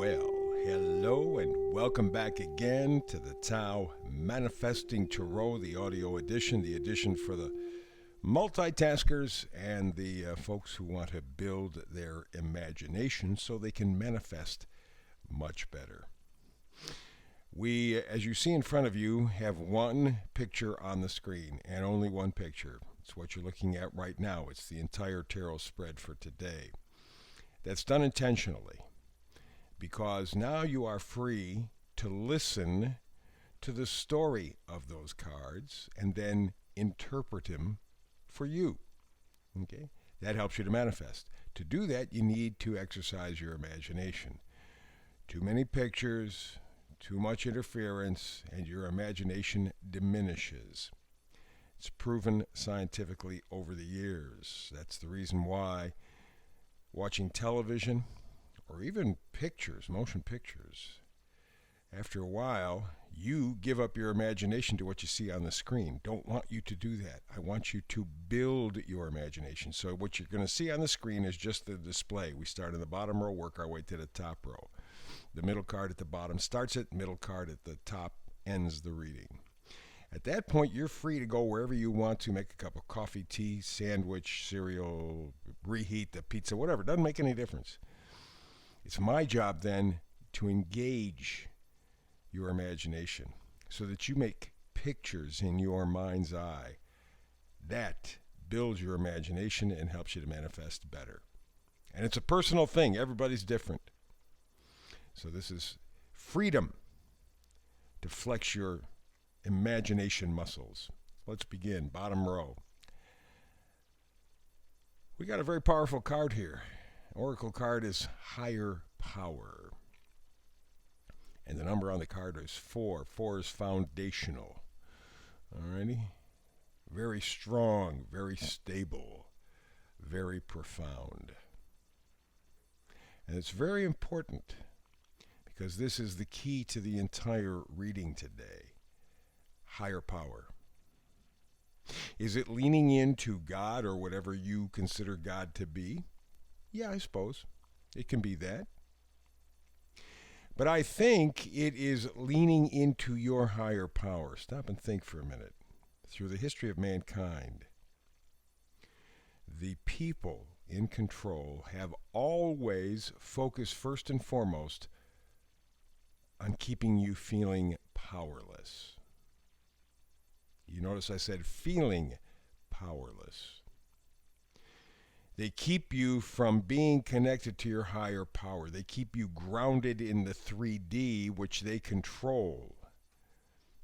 Well, hello and welcome back again to the Tao Manifesting Tarot, the audio edition, the edition for the multitaskers and the folks who want to build their imagination so they can manifest much better. We, as you see in front of you, have one picture on the screen and only one picture. It's what you're looking at right now. It's the entire tarot spread for today. That's done intentionally because now you are free to listen to the story of those cards and then interpret them for you. Okay? That helps you to manifest. To do that, you need to exercise your imagination. Too many pictures, too much interference, and your imagination diminishes. It's proven scientifically over the years. That's the reason why watching television or even pictures, motion pictures, after a while, you give up your imagination to what you see on the screen. Don't want you to do that. I want you to build your imagination. So what you're going to see on the screen is just the display. We start in the bottom row, work our way to the top row. The middle card at the bottom starts it, middle card at the top ends the reading. At that point, you're free to go wherever you want to, make a cup of coffee, tea, sandwich, cereal, reheat the pizza, whatever. It doesn't make any difference. It's my job then to engage your imagination so that you make pictures in your mind's eye. That builds your imagination and helps you to manifest better. And it's a personal thing. Everybody's different. So this is freedom to flex your imagination muscles. Let's begin. Bottom row. We got a very powerful card here. Oracle card is higher power. And the number on the card is 4. 4 is foundational. Alrighty? Very strong, very stable, very profound. And it's very important because this is the key to the entire reading today. Higher power. Is it leaning into God or whatever you consider God to be? Yeah, I suppose. It can be that. But I think it is leaning into your higher power. Stop and think for a minute. Through the history of mankind, the people in control have always focused first and foremost on keeping you feeling powerless. You notice I said feeling powerless. They keep you from being connected to your higher power. They keep you grounded in the 3D, which they control,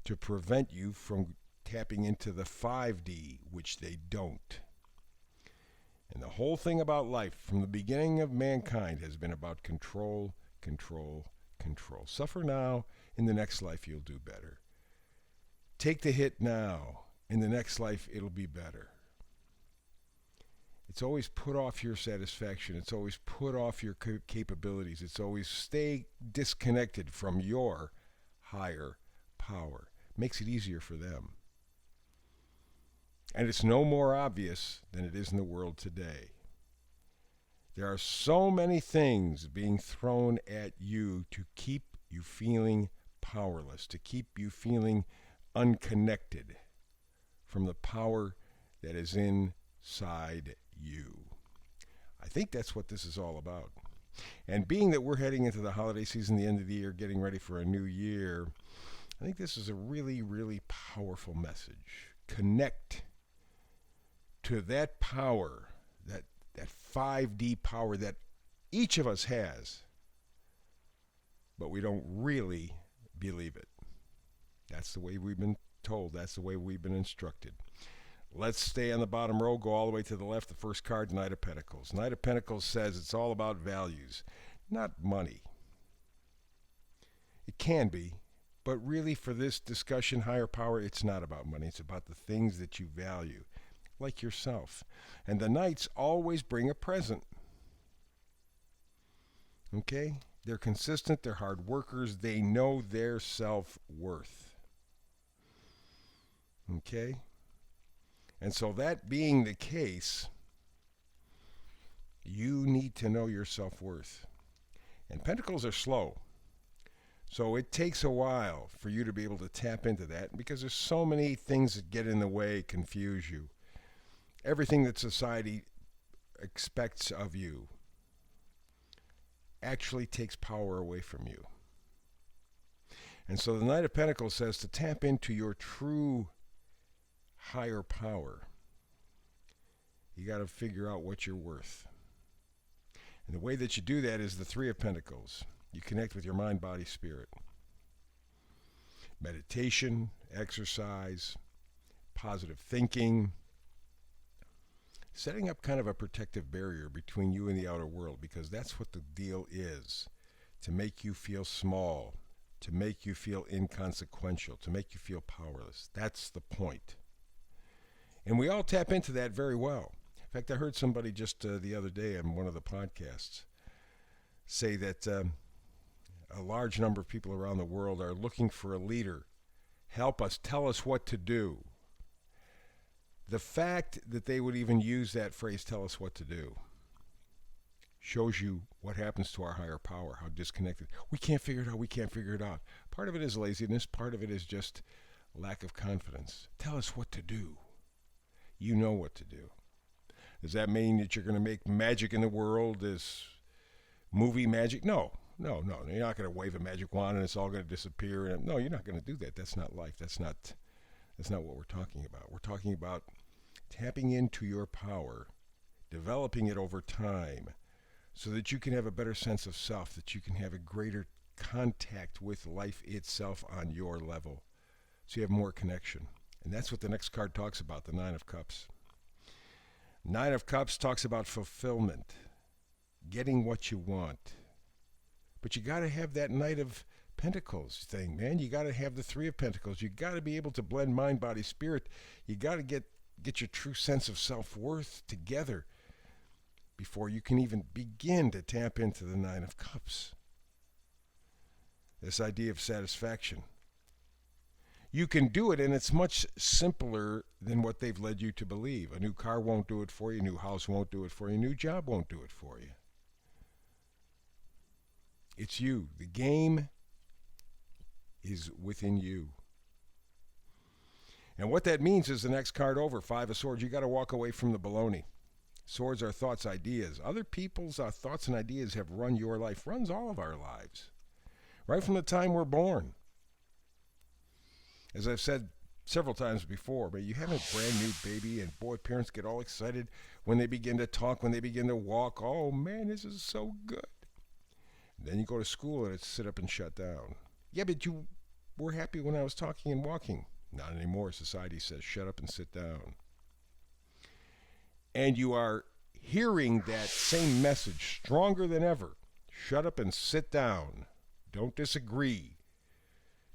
to prevent you from tapping into the 5D, which they don't. And the whole thing about life, from the beginning of mankind, has been about control, control, control. Suffer now, in the next life you'll do better. Take the hit now, in the next life it'll be better. It's always put off your satisfaction. It's always put off your capabilities. It's always stay disconnected from your higher power. Makes it easier for them. And it's no more obvious than it is in the world today. There are so many things being thrown at you to keep you feeling powerless, to keep you feeling unconnected from the power that is inside you. I think that's what this is all about. And being that we're heading into the holiday season, the end of the year, getting ready for a new year, I think this is a really, really powerful message. Connect to that power, that 5D power that each of us has, but we don't really believe it. That's the way we've been told. That's the way we've been instructed. Let's stay on the bottom row, go all the way to the left. The first card, Knight of Pentacles. Knight of Pentacles says it's all about values, not money. It can be, but really for this discussion, higher power, it's not about money. It's about the things that you value, like yourself. And the Knights always bring a present. Okay? They're consistent, they're hard workers, they know their self-worth. Okay? And so that being the case, you need to know your self-worth. And Pentacles are slow. So it takes a while for you to be able to tap into that because there's so many things that get in the way, confuse you. Everything that society expects of you actually takes power away from you. And so the Knight of Pentacles says to tap into your true higher power, you got to figure out what you're worth. And the way that you do that is the Three of Pentacles. You connect with your mind, body, spirit. Meditation, exercise, positive thinking, setting up kind of a protective barrier between you and the outer world, because that's what the deal is, to make you feel small, to make you feel inconsequential, to make you feel powerless. That's the point. And we all tap into that very well. In fact, I heard somebody just the other day on one of the podcasts say that a large number of people around the world are looking for a leader. Help us, tell us what to do. The fact that they would even use that phrase, tell us what to do, shows you what happens to our higher power, how disconnected. We can't figure it out, we can't figure it out. Part of it is laziness, part of it is just lack of confidence. Tell us what to do. You know what to do. Does that mean that you're going to make magic in the world, this movie magic? No. You're not going to wave a magic wand and it's all going to disappear. No, you're not going to do that. That's not life. That's not what we're talking about. We're talking about tapping into your power, developing it over time so that you can have a better sense of self, that you can have a greater contact with life itself on your level, so you have more connection. And that's what the next card talks about, the Nine of Cups. Nine of Cups talks about fulfillment, getting what you want. But you got to have that Knight of Pentacles thing, man. You got to have the Three of Pentacles. You got to be able to blend mind, body, spirit. You got to get your true sense of self-worth together before you can even begin to tap into the Nine of Cups. This idea of satisfaction. You can do it, and it's much simpler than what they've led you to believe. A new car won't do it for you. A new house won't do it for you. A new job won't do it for you. It's you. The game is within you. And what that means is the next card over, Five of Swords. You got to walk away from the baloney. Swords are thoughts, ideas. Other people's thoughts and ideas have run your life, runs all of our lives, right from the time we're born. As I've said several times before, but you have a brand new baby, and boy, parents get all excited when they begin to talk, when they begin to walk. Oh man, this is so good. Then you go to school and it's sit up and shut down. Yeah, but you were happy when I was talking and walking. Not anymore. Society says shut up and sit down. And you are hearing that same message stronger than ever. Shut up and sit down. Don't disagree.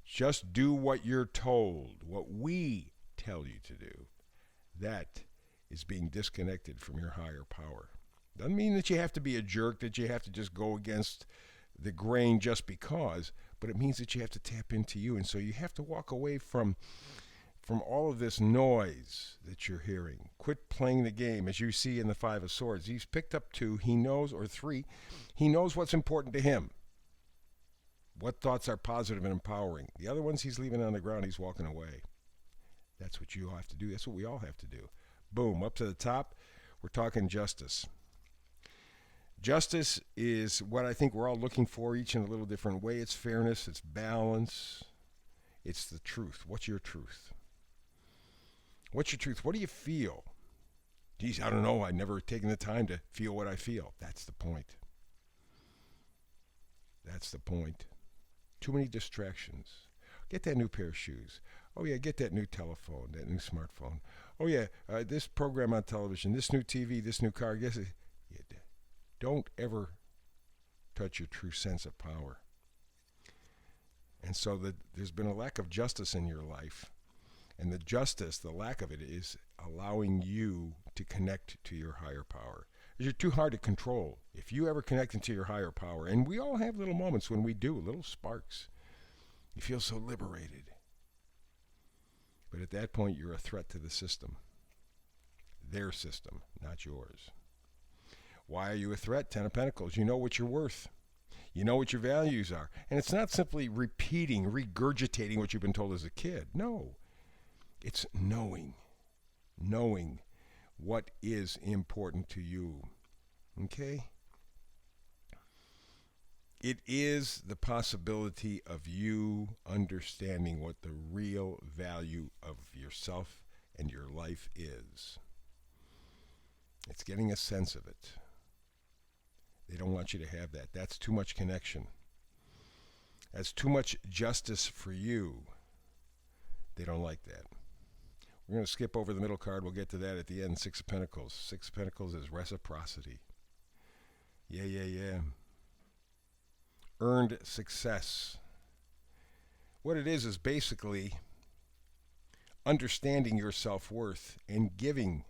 Just do what you're told, what we tell you to do. That is being disconnected from your higher power. Doesn't mean that you have to be a jerk, that you have to just go against the grain just because, but it means that you have to tap into you. And so you have to walk away from all of this noise that you're hearing. Quit playing the game. As you see in the Five of Swords, he's picked up two, he knows, or three. He knows what's important to him. What thoughts are positive and empowering. The other ones he's leaving on the ground, he's walking away. That's what you have to do. That's what we all have to do. Boom, up to the top, we're talking justice. Justice is what I think we're all looking for, each in a little different way. It's fairness, it's balance, it's the truth. What's your truth? What's your truth? What do you feel? Geez, I don't know. I've never taken the time to feel what I feel. That's the point. That's the point. Too many distractions. Get that new pair of shoes. Oh, yeah, get that new telephone, that new smartphone. Oh, yeah, this program on television, this new TV, this new car. Guess it. Don't ever touch your true sense of power. And so there's been a lack of justice in your life. And the justice, the lack of it, is allowing you to connect to your higher power. You're too hard to control. If you ever connect into your higher power, and we all have little moments when we do, little sparks, you feel so liberated. But at that point, you're a threat to the system. Their system, not yours. Why are you a threat? Ten of Pentacles. You know what you're worth. You know what your values are. And it's not simply repeating, regurgitating what you've been told as a kid. No. It's knowing what is important to you. Okay? It is the possibility of you understanding what the real value of yourself and your life is. It's getting a sense of it. They don't want you to have that. That's too much connection. That's too much justice for you. They don't like that. We're going to skip over the middle card. We'll get to that at the end. Six of Pentacles. Six of Pentacles is reciprocity. Yeah. Earned success. What it is basically understanding your self-worth and giving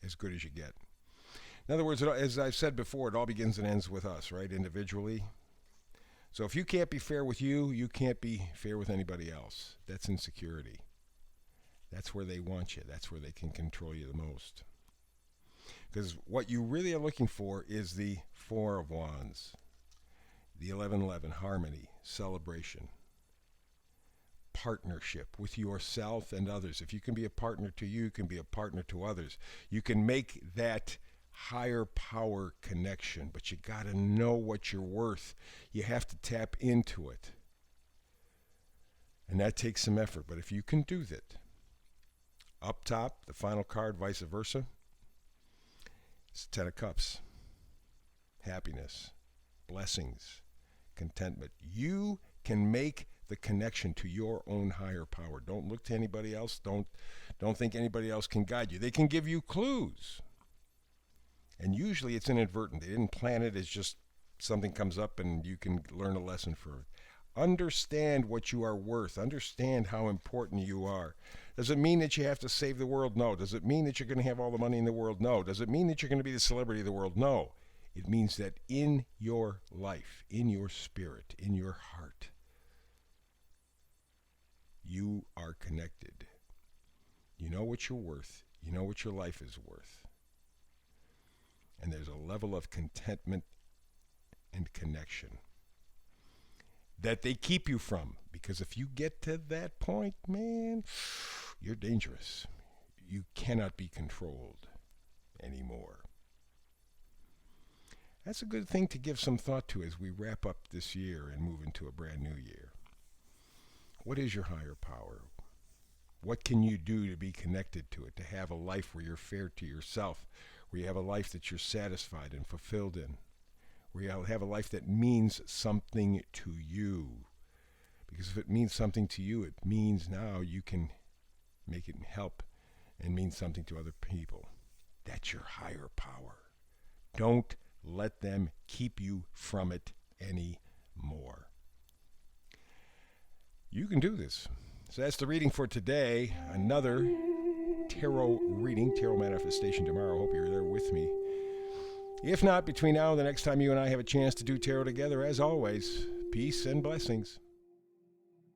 as good as you get. In other words, as I've said before, it all begins and ends with us, right? Individually. So if you can't be fair with you, you can't be fair with anybody else. That's insecurity. That's where they want you. That's where they can control you the most. Because what you really are looking for is the Four of Wands. The 1111, harmony, celebration, partnership with yourself and others. If you can be a partner to you, you can be a partner to others. You can make that higher power connection, but you got to know what you're worth. You have to tap into it. And that takes some effort, but if you can do that, up top, the final card, vice versa, it's Ten of Cups. Happiness, blessings, contentment. You can make the connection to your own higher power. Don't look to anybody else. Don't think anybody else can guide you. They can give you clues. And usually it's inadvertent. They didn't plan it. It's just something comes up and you can learn a lesson from it. Understand what you are worth. Understand how important you are. Does it mean that you have to save the world? No. Does it mean that you're going to have all the money in the world? No. Does it mean that you're going to be the celebrity of the world? No. It means that in your life, in your spirit, in your heart, you are connected. You know what you're worth. You know what your life is worth. And there's a level of contentment and connection that they keep you from. Because if you get to that point, man, you're dangerous. You cannot be controlled anymore. That's a good thing to give some thought to as we wrap up this year and move into a brand new year. What is your higher power? What can you do to be connected to it, to have a life where you're fair to yourself, where you have a life that you're satisfied and fulfilled in, where you have a life that means something to you? Because if it means something to you, it means now you can make it help and mean something to other people. That's your higher power. Don't let them keep you from it anymore. You can do this. So that's the reading for today. Another tarot reading, tarot manifestation tomorrow. Hope you're there with me. If not, between now and the next time you and I have a chance to do tarot together, as always, peace and blessings.